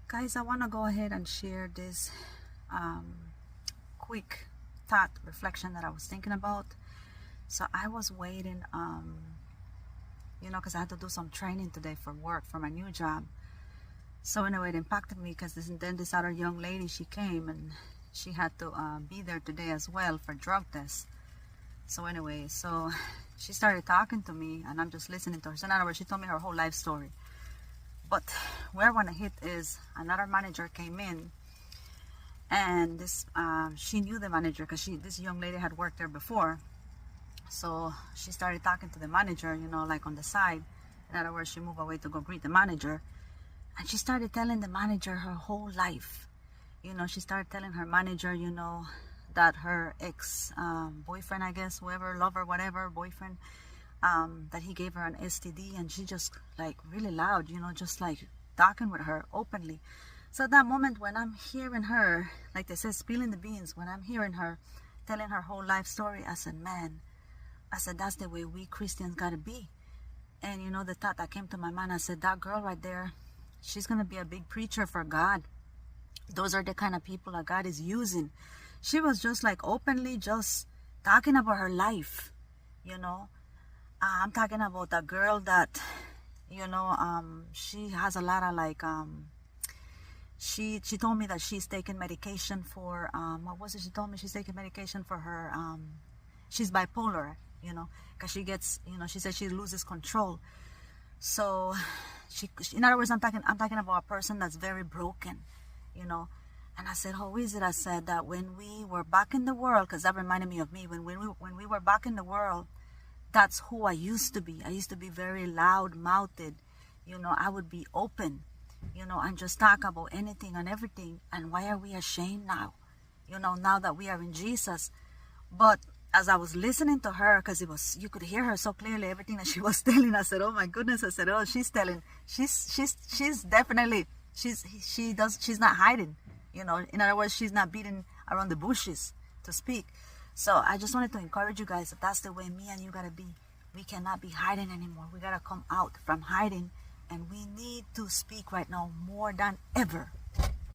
Guys, I want to go ahead and share this quick thought reflection that I was thinking about. So I was waiting, because I had to do some training today for work for my new job. So anyway, it impacted me because then this other young lady, she came and she had to be there today as well for drug tests. So anyway, so she started talking to me and I'm just listening to her. So in other words, she told me her whole life story. But where I want to hit is another manager came in, and this she knew the manager because this young lady had worked there before. So she started talking to the manager, like on the side. In other words, she moved away to go greet the manager, and she started telling the manager her whole life. She started telling her manager, that her ex boyfriend, I guess, whoever, lover, whatever, boyfriend, that he gave her an STD, and she just like really loud, just like talking with her openly. So at that moment when I'm hearing her, like they say, spilling the beans, when I'm hearing her telling her whole life story, I said, man, that's the way we Christians gotta be. And the thought that came to my mind, I said, that girl right there, she's gonna be a big preacher for God. Those are the kind of people that God is using. She was just like openly just talking about her life, I'm talking about a girl that, she has a lot of like, she told me that she's taking medication for, what was it? She told me she's taking medication for her, she's bipolar, because she gets, she said she loses control. So in other words, I'm talking about a person that's very broken, And I said, how is it? I said that when we were back in the world, because that reminded me of me, when we were back in the world, that's who I used to be. I used to be very loud-mouthed. I would be open, and just talk about anything and everything. And why are we ashamed now? Now that we are in Jesus. But as I was listening to her, because you could hear her so clearly, everything that she was telling, I said, oh my goodness. I said, oh, she's definitely, she's not hiding. In other words, she's not beating around the bushes to speak. So I just wanted to encourage you guys that that's the way me and you gotta be. We cannot be hiding anymore. We gotta come out from hiding, and we need to speak right now more than ever.